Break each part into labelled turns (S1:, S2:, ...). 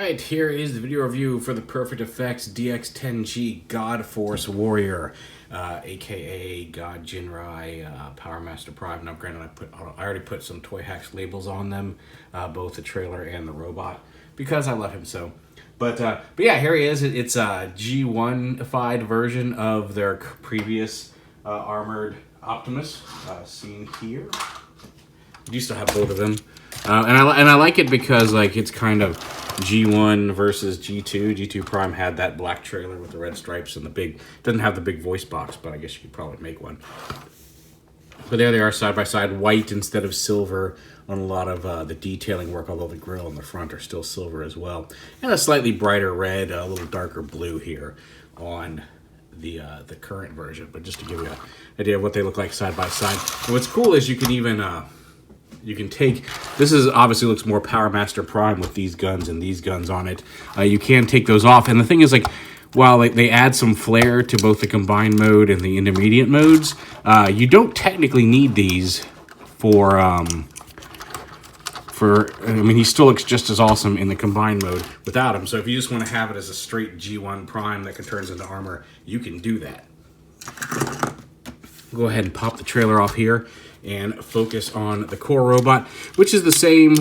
S1: Alright, here is the video review for the Perfect Effects DX10G GODFORCE Warrior, aka God Jinrai Power Master Prime. Now granted, I already put some Toy Hacks labels on them, both the trailer and the robot, because I love him so. But yeah, here he is. It's a G1-ified version of their previous armored Optimus, seen here. You still have both of them. And I like it because like it's kind of G1 versus G2. G2 Prime had that black trailer with the red stripes and the big, doesn't have the big voice box, but I guess you could probably make one. But there they are side by side, white instead of silver on a lot of the detailing work, although the grill and the front are still silver as well. And a slightly brighter red, a little darker blue here on the current version. But just to give you an idea of what they look like side by side. And what's cool is you can even you can take, this is obviously looks more Power Master Prime with these guns and these guns on it. You can take those off. And the thing is, like, while they add some flair to both the combined mode and the intermediate modes, you don't technically need these for, I mean, he still looks just as awesome in the combined mode without him. So if you just want to have it as a straight G1 Prime that can turn into armor, you can do that. Go ahead and pop the trailer off here and focus on the core robot, which is the same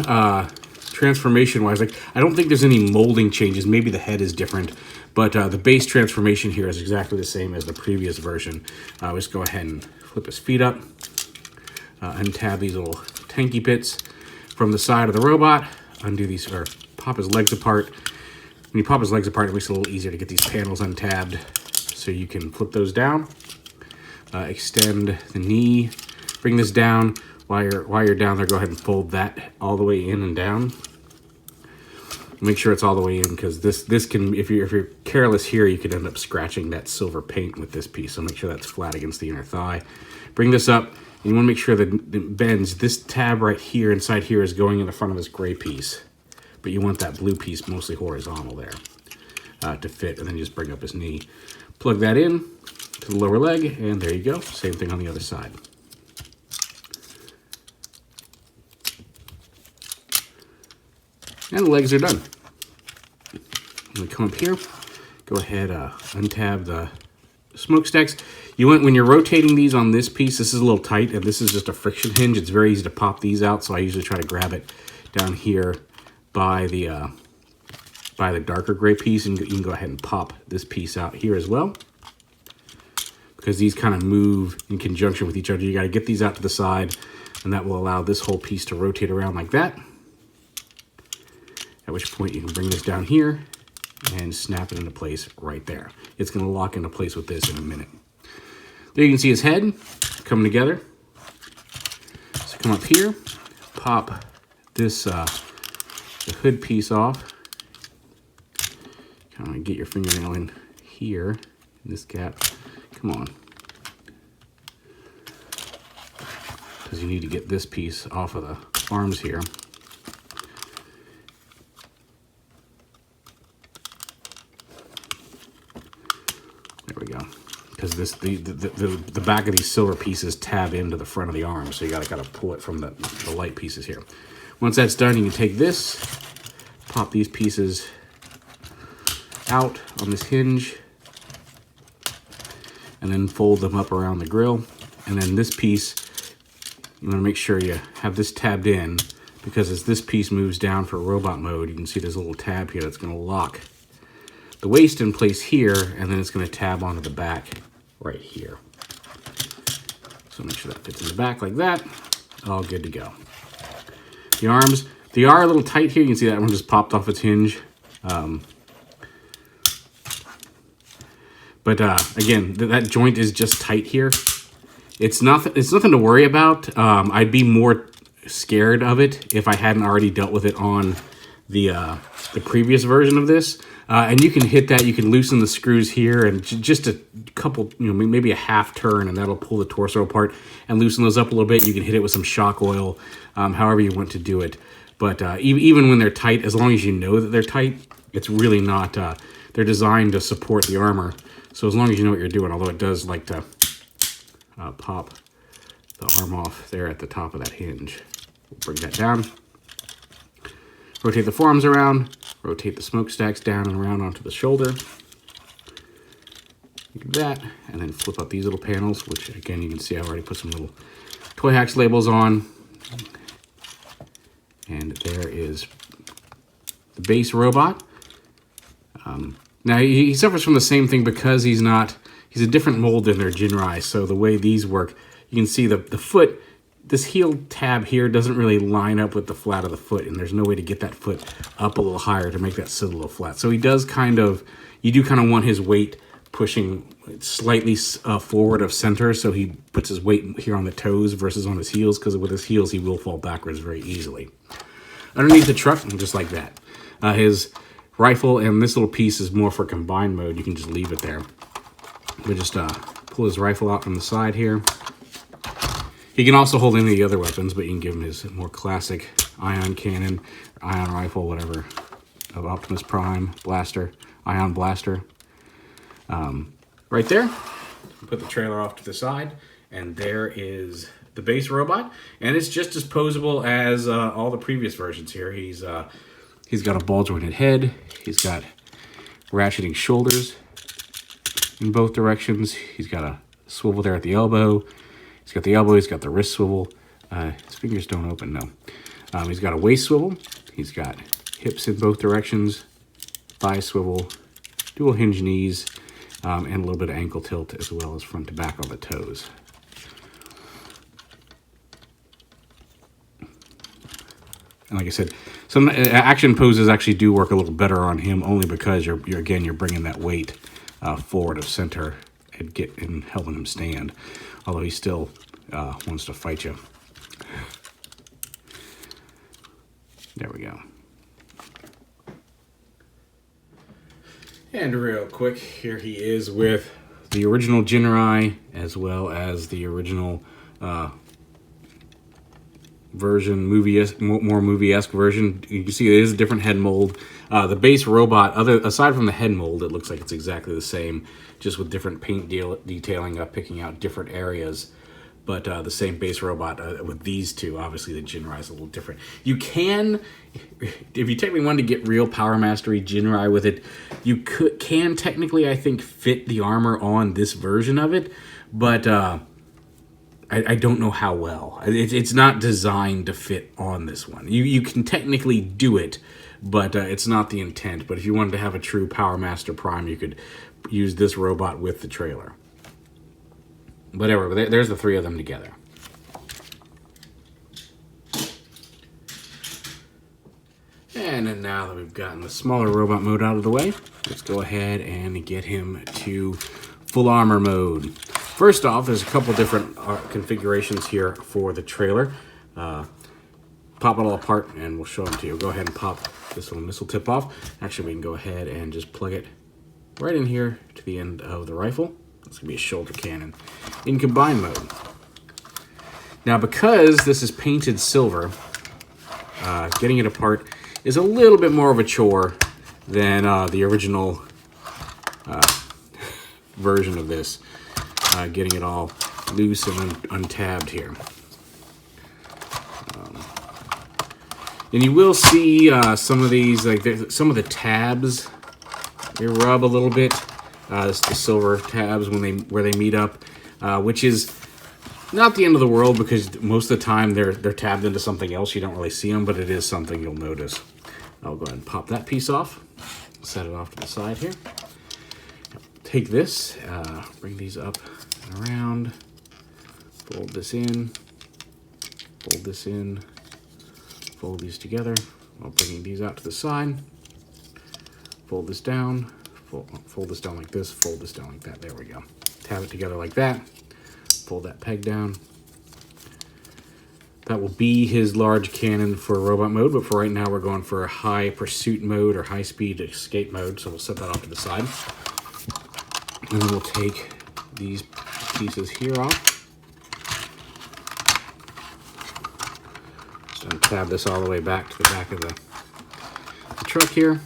S1: transformation-wise. Like, I don't think there's any molding changes. Maybe the head is different, but the base transformation here is exactly the same as the previous version. Let's go ahead and flip his feet up, untab these little tanky bits from the side of the robot, undo these, or pop his legs apart. When you pop his legs apart, it makes it a little easier to get these panels untabbed, so you can flip those down, extend the knee. Bring this down. While you're down there, go ahead and fold that all the way in and down. Make sure it's all the way in, because this can, if you're careless here, you could end up scratching that silver paint with this piece. So make sure that's flat against the inner thigh. Bring this up, and you want to make sure that it bends. This tab right here, inside here, is going in the front of this gray piece, but you want that blue piece mostly horizontal there to fit, and then just bring up his knee. Plug that in to the lower leg, and there you go. Same thing on the other side. And the legs are done. We come up here, go ahead, untab the smokestacks. You want, when you're rotating these on this piece, this is a little tight, and this is just a friction hinge. It's very easy to pop these out, so I usually try to grab it down here by the darker gray piece, and you can go ahead and pop this piece out here as well, because these kind of move in conjunction with each other. You got to get these out to the side, and that will allow this whole piece to rotate around like that. At which point you can bring this down here and snap it into place right there. It's going to lock into place with this in a minute. There you can see his head coming together. So come up here, pop this the hood piece off. Kind of get your fingernail in here, in this gap. Come on. Because you need to get this piece off of the arms here. There we go. Because the back of these silver pieces tab into the front of the arm, so you gotta pull it from the light pieces here. Once that's done, you can take this, pop these pieces out on this hinge, and then fold them up around the grill. And then this piece, you want to make sure you have this tabbed in, because as this piece moves down for robot mode, you can see there's a little tab here that's going to lock the waist in place here, and then it's going to tab onto the back right here. So make sure that fits in the back like that. All good to go. The arms, they are a little tight here. You can see that one just popped off its hinge. But again, that joint is just tight here. It's nothing to worry about. I'd be more scared of it if I hadn't already dealt with it on the previous version of this. And you can hit that. You can loosen the screws here, and just a couple, maybe a half turn, and that'll pull the torso apart and loosen those up a little bit. You can hit it with some shock oil, however you want to do it. But even when they're tight, as long as you know that they're tight, it's really not. They're designed to support the armor. So as long as you know what you're doing, although it does like to pop the arm off there at the top of that hinge. We'll bring that down. Rotate the forearms around, Rotate the smokestacks down and around onto the shoulder. Like that, and then flip up these little panels, which again you can see I've already put some little Toy Hacks labels on. And there is the base robot. Now he suffers from the same thing because he's a different mold than their Jinrai. So the way these work, you can see the foot, this heel tab here doesn't really line up with the flat of the foot, and there's no way to get that foot up a little higher to make that sit a little flat. So he does you do kind of want his weight pushing slightly forward of center, so he puts his weight here on the toes versus on his heels, because with his heels he will fall backwards very easily. Underneath the truck, just like that. His rifle and this little piece is more for combined mode. You can just leave it there. We just pull his rifle out from the side here. He can also hold any of the other weapons, but you can give him his more classic ion cannon, ion rifle, whatever, of Optimus Prime, blaster, ion blaster. Right there, put the trailer off to the side, and there is the base robot, and it's just as posable as all the previous versions here. He's got a ball jointed head, he's got ratcheting shoulders in both directions, he's got a swivel there at the elbow, he's got the wrist swivel, his fingers don't open, no. He's got a waist swivel, he's got hips in both directions, thigh swivel, dual hinge knees, and a little bit of ankle tilt as well as front to back on the toes. And like I said, some action poses actually do work a little better on him, only because you're bringing that weight forward of center and helping him stand. Although he still wants to fight you. There we go. And real quick, here he is with the original Jinrai, as well as the original version, more movie-esque version. You can see it is a different head mold. The base robot, aside from the head mold, it looks like it's exactly the same, just with different paint detailing, picking out different areas. But the same base robot with these two. Obviously, the Jinrai is a little different. You can, if you technically wanted to get real Power Mastery Jinrai with it, you can technically, I think, fit the armor on this version of it. But I don't know how well. It's not designed to fit on this one. You can technically do it, but it's not the intent. But if you wanted to have a true Power Master Prime, you could use this robot with the trailer. Whatever, there's the three of them together. And then now that we've gotten the smaller robot mode out of the way, let's go ahead and get him to full armor mode. First off, there's a couple different configurations here for the trailer. Pop it all apart and we'll show them to you. Go ahead and pop this little missile tip off. Actually, we can go ahead and just plug it right in here to the end of the rifle. It's going to be a shoulder cannon in combined mode. Now, because this is painted silver, getting it apart is a little bit more of a chore than the original version of this. Getting it all loose and untabbed here. And you will see some of these, like some of the tabs, they rub a little bit. It's the silver tabs where they meet up, which is not the end of the world, because most of the time they're tabbed into something else. You don't really see them, but it is something you'll notice. I'll go ahead and pop that piece off, set it off to the side here. Take this, bring these up and around, fold this in, fold these together while bringing these out to the side, fold this down, fold this down like this, fold this down like that. There we go. Tab it together like that. Fold that peg down. That will be his large cannon for robot mode, but for right now we're going for a high pursuit mode or high speed escape mode, so we'll set that off to the side. And then we'll take these pieces here off. Just untab this all the way back to the back of the truck here.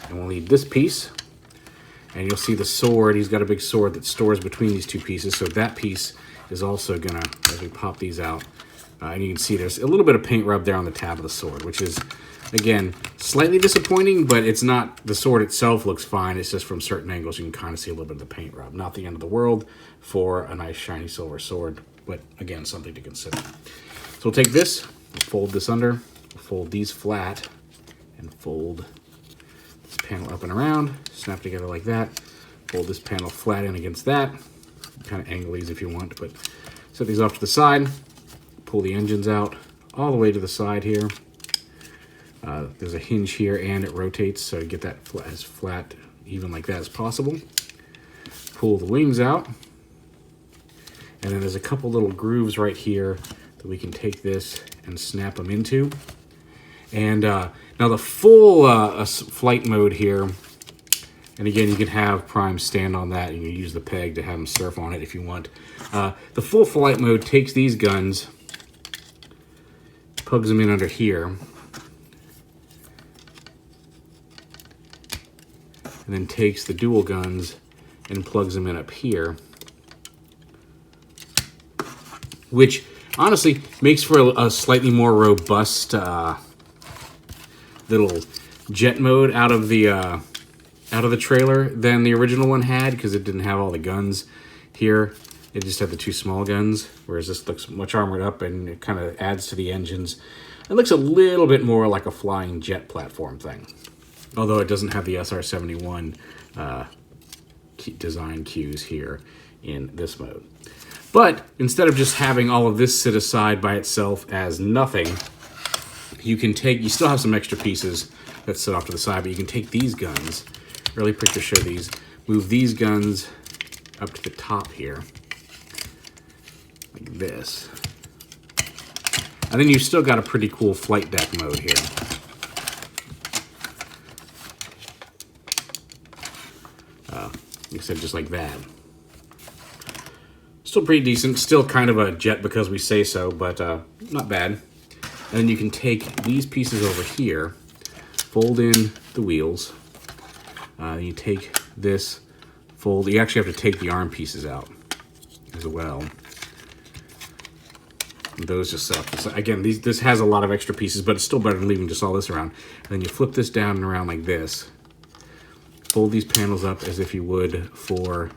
S1: And we'll need this piece, and you'll see the sword. He's got a big sword that stores between these two pieces, so that piece is also gonna, as we pop these out, and you can see there's a little bit of paint rub there on the tab of the sword, which is Again, slightly disappointing, but it's not, the sword itself looks fine. It's just from certain angles you can kind of see a little bit of the paint rub. Not the end of the world for a nice shiny silver sword, but again, something to consider. So we'll take this, fold this under, fold these flat, and fold this panel up and around, snap together like that, fold this panel flat in against that, kind of angle these if you want, but set these off to the side, pull the engines out all the way to the side here. There's a hinge here and it rotates, so to get that as flat, even like that as possible. Pull the wings out, and then there's a couple little grooves right here that we can take this and snap them into. And now the full flight mode here, and again, you can have Prime stand on that, and you can use the peg to have him surf on it if you want. The full flight mode takes these guns, plugs them in under here, and then takes the dual guns and plugs them in up here, which honestly makes for a slightly more robust little jet mode out of the trailer than the original one had, because it didn't have all the guns here. It just had the two small guns, whereas this looks much armored up and it kind of adds to the engines. It looks a little bit more like a flying jet platform thing, although it doesn't have the SR-71 design cues here in this mode. But instead of just having all of this sit aside by itself as nothing, you still have some extra pieces that sit off to the side, but you can take these guns, really quick to show these, move these guns up to the top here, like this. And then you've still got a pretty cool flight deck mode here. Like I said, just like that. Still pretty decent. Still kind of a jet because we say so, but not bad. And then you can take these pieces over here, fold in the wheels. You take this, fold. You actually have to take the arm pieces out as well. And those just set up. So again, this has a lot of extra pieces, but it's still better than leaving just all this around. And then you flip this down and around like this. Fold these panels up as if you would for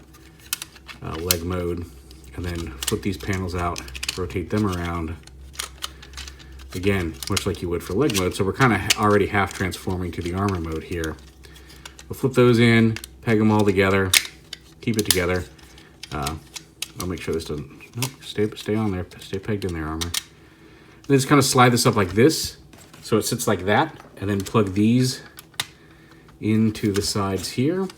S1: leg mode, and then flip these panels out, rotate them around. Again, much like you would for leg mode, so we're kind of already half transforming to the armor mode here. We'll flip those in, peg them all together, keep it together. I'll make sure this doesn't, nope, stay on there, stay pegged in there, armor. Then just kind of slide this up like this, so it sits like that, and then plug these into the sides here.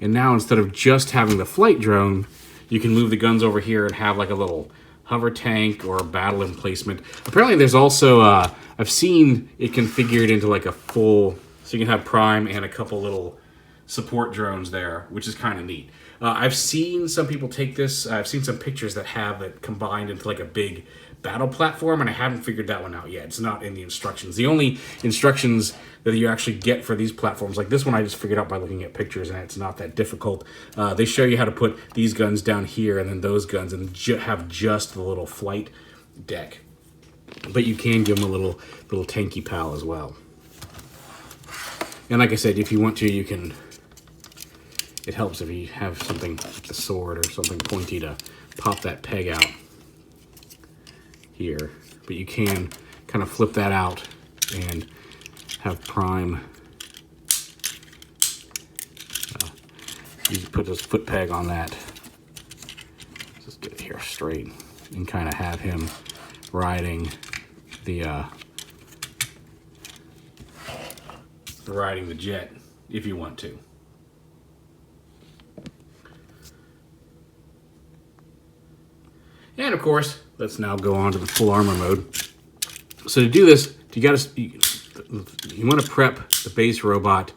S1: And now instead of just having the flight drone, you can move the guns over here and have like a little hover tank or a battle emplacement. Apparently there's also, I've seen it configured into like a full, so you can have Prime and a couple little support drones there, which is kind of neat. I've seen some people take this, I've seen some pictures that have it combined into like a big battle platform, and I haven't figured that one out yet. It's not in the instructions. The only instructions that you actually get for these platforms, like this one, I just figured out by looking at pictures, and it's not that difficult. They show you how to put these guns down here and then those guns, and have just the little flight deck. But you can give them a little tanky pal as well. And like I said, if you want to, you can. It helps if you have something like a sword or something pointy to pop that peg out here. But you can kind of flip that out and have Prime you put this foot peg on that. Just get it here straight and kind of have him riding the jet if you want to. And of course, let's now go on to the full armor mode. So to do this, you want to prep the base robot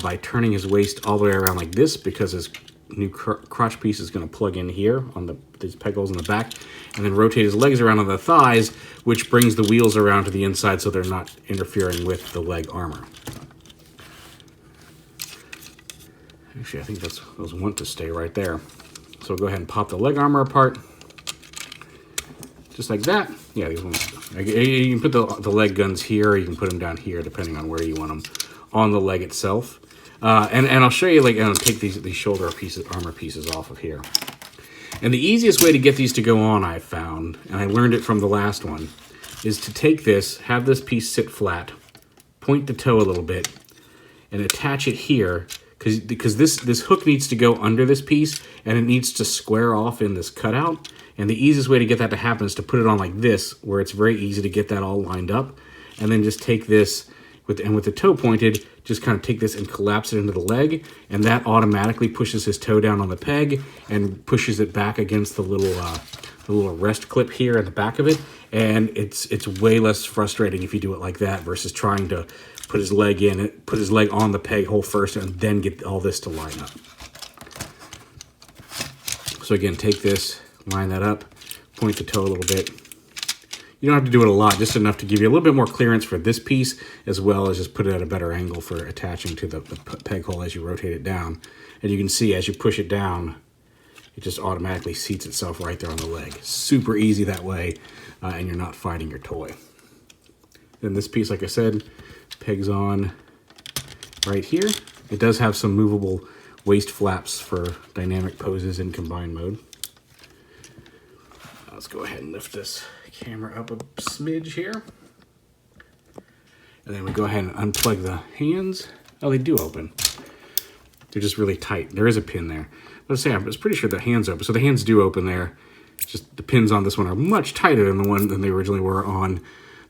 S1: by turning his waist all the way around like this, because his new crotch piece is going to plug in here on these peg holes in the back, and then rotate his legs around on the thighs, which brings the wheels around to the inside so they're not interfering with the leg armor. Actually, I think those want to stay right there. So we'll go ahead and pop the leg armor apart. just like that. Yeah, these ones. You can put the leg guns here, or you can put them down here, depending on where you want them on the leg itself. And I'll show you, like, I'll take these shoulder pieces, armor pieces off of here. And the easiest way to get these to go on, I've found, and I learned it from the last one, is to take this, have this piece sit flat, point the toe a little bit, and attach it here, because this hook needs to go under this piece, and it needs to square off in this cutout. And the easiest way to get that to happen is to put it on like this, where it's very easy to get that all lined up. And then just take this, with the toe pointed, just kind of take this and collapse it into the leg, and that automatically pushes his toe down on the peg and pushes it back against the little rest clip here at the back of it. And it's way less frustrating if you do it like that versus trying to put his leg on the peg hole first and then get all this to line up. So again, take this, line that up, point the toe a little bit. You don't have to do it a lot, just enough to give you a little bit more clearance for this piece, as well as just put it at a better angle for attaching to the peg hole as you rotate it down. And you can see as you push it down, it just automatically seats itself right there on the leg. Super easy that way, and you're not fighting your toy. Then this piece, like I said, pegs on right here. It does have some movable waist flaps for dynamic poses in combined mode. Let's go ahead and lift this camera up a smidge here. And then we go ahead and unplug the hands. Oh, they do open. They're just really tight. There is a pin there. Let's say I was pretty sure the hands open. So the hands do open there. It's just the pins on this one are much tighter than they originally were on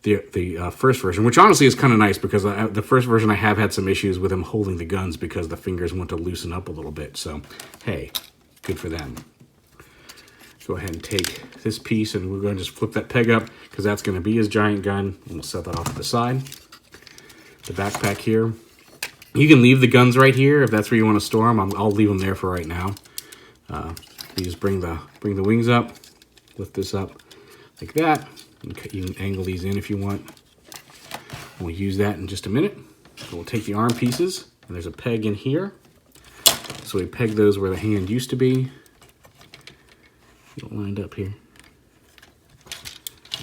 S1: the first version, which honestly is kind of nice because the first version I have had some issues with him holding the guns because the fingers want to loosen up a little bit. So, hey, good for them. Go ahead and take this piece and we're going to just flip that peg up because that's going to be his giant gun. And we'll set that off to the side. The backpack here. You can leave the guns right here if that's where you want to store them. I'll leave them there for right now. You just bring the wings up, lift this up like that. You can angle these in if you want. We'll use that in just a minute. So we'll take the arm pieces, and there's a peg in here. So we peg those where the hand used to be. Get it lined up here.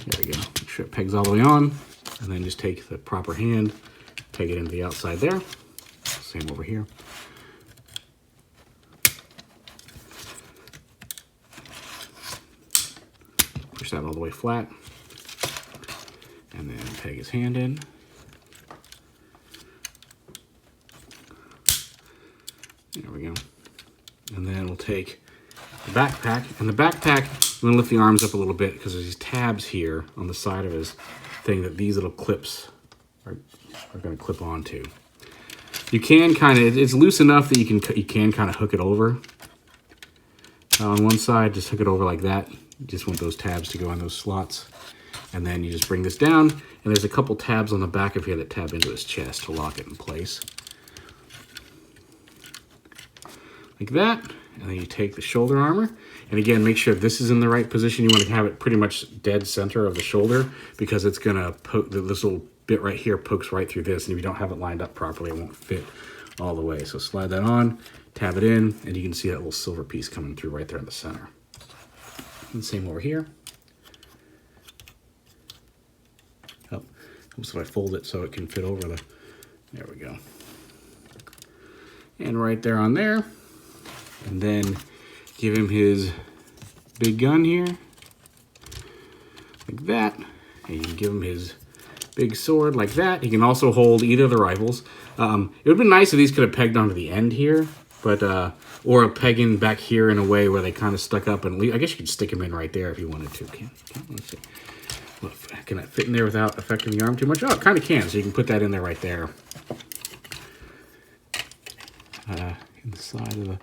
S1: There we go. Make sure it pegs all the way on, and then just take the proper hand, peg it into the outside there. Same over here. Push that all the way flat. And then peg his hand in. There we go. And then we'll take the backpack. And the backpack, I'm going to lift the arms up a little bit because there's these tabs here on the side of his thing that these little clips are going to clip onto. You can kind of, it's loose enough that you can kind of hook it over. On one side, just hook it over like that. You just want those tabs to go on those slots. And then you just bring this down, and there's a couple tabs on the back of here that tab into his chest to lock it in place. Like that. And then you take the shoulder armor. And again, make sure this is in the right position. You want to have it pretty much dead center of the shoulder because it's going to poke, this little bit right here pokes right through this. And if you don't have it lined up properly, it won't fit all the way. So slide that on, tab it in, and you can see that little silver piece coming through right there in the center. And same over here. Oh, so I fold it so it can fit over the, there we go. And right there on there. And then give him his big gun here. Like that. And you can give him his big sword like that. He can also hold either of the rifles. It would have been nice if these could have pegged onto the end here. But, or a pegging back here in a way where they kind of stuck up. And I guess you could stick them in right there if you wanted to. Let's see. Can that fit in there without affecting the arm too much? Oh, it kind of can. So you can put that in there right there. In the side of the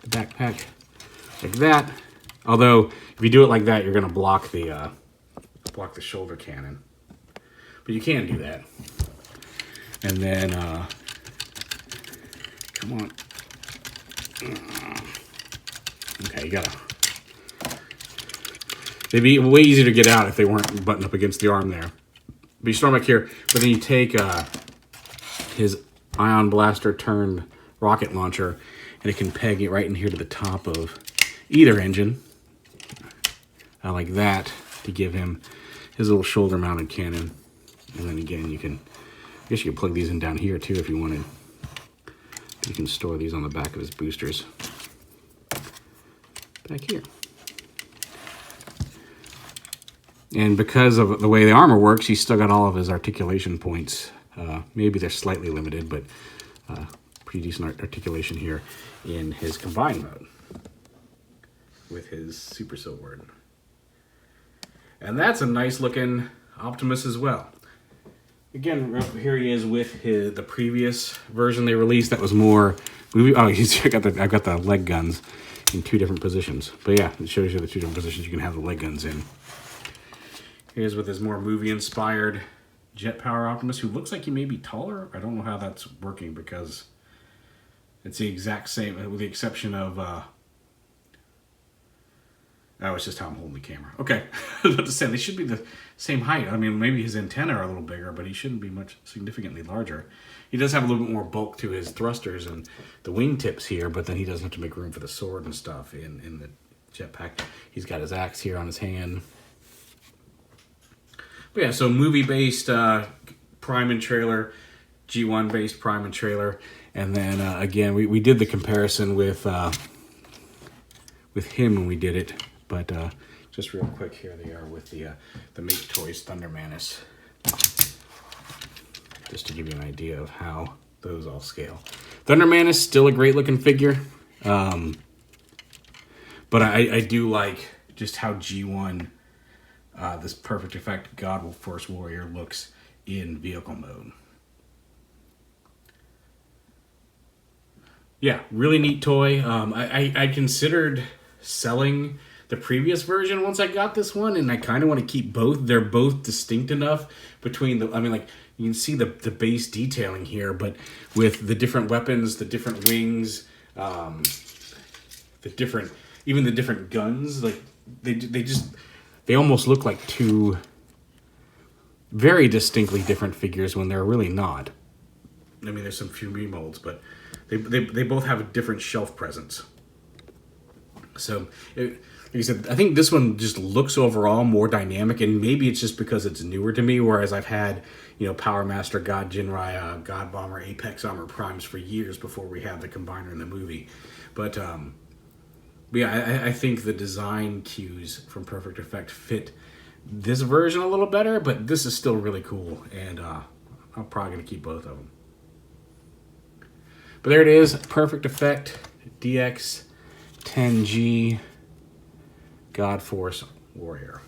S1: backpack. Like that. Although, if you do it like that, you're going to block the shoulder cannon. But you can do that. And then, come on. Okay, you gotta. They'd be way easier to get out if they weren't buttoned up against the arm there. But you start back here, but then you take his ion blaster turned rocket launcher, and it can peg it right in here to the top of either engine. like that to give him his little shoulder mounted cannon. And then again, I guess you could plug these in down here too if you wanted. You can store these on the back of his boosters. Back here. And because of the way the armor works, he's still got all of his articulation points. Maybe they're slightly limited, but pretty decent articulation here in his combined mode with his Super Sword. And that's a nice looking Optimus as well. Again, here he is with the previous version they released that was more movie. Oh, I've got the leg guns in 2 different positions. But yeah, it shows you the 2 different positions you can have the leg guns in. Here's with his more movie-inspired Jet Power Optimus, who looks like he may be taller. I don't know how that's working because it's the exact same, with the exception of oh, it's just how I'm holding the camera. Okay. I was about to say, they should be the same height. I mean, maybe his antennae are a little bigger, but he shouldn't be much significantly larger. He does have a little bit more bulk to his thrusters and the wingtips here, but then he doesn't have to make room for the sword and stuff in the jetpack. He's got his axe here on his hand. But yeah, so movie-based prime and trailer, G1-based prime and trailer. And then, again, we did the comparison with him when we did it. But just real quick, here they are with the Make Toys Thunder Menace. Just to give you an idea of how those all scale. Thunder Menace, still a great looking figure. But I do like just how G1, this Perfect Effect GODFORCE Warrior looks in vehicle mode. Yeah, really neat toy. I considered selling the previous version once I got this one, and I kind of want to keep both. They're both distinct enough between the, I mean, like, you can see the base detailing here, but with the different weapons, the different wings, even the different guns, like, they almost look like 2 very distinctly different figures when they're really not. I mean, there's some few remolds, but they both have a different shelf presence. So, like I said, I think this one just looks overall more dynamic, and maybe it's just because it's newer to me, whereas I've had, Power Master, God Jinrai, God Bomber, Apex Armor Primes for years before we had the combiner in the movie. But yeah, I think the design cues from Perfect Effect fit this version a little better, but this is still really cool, and I'm probably going to keep both of them. But there it is, Perfect Effect DX10G GODFORCE Warrior.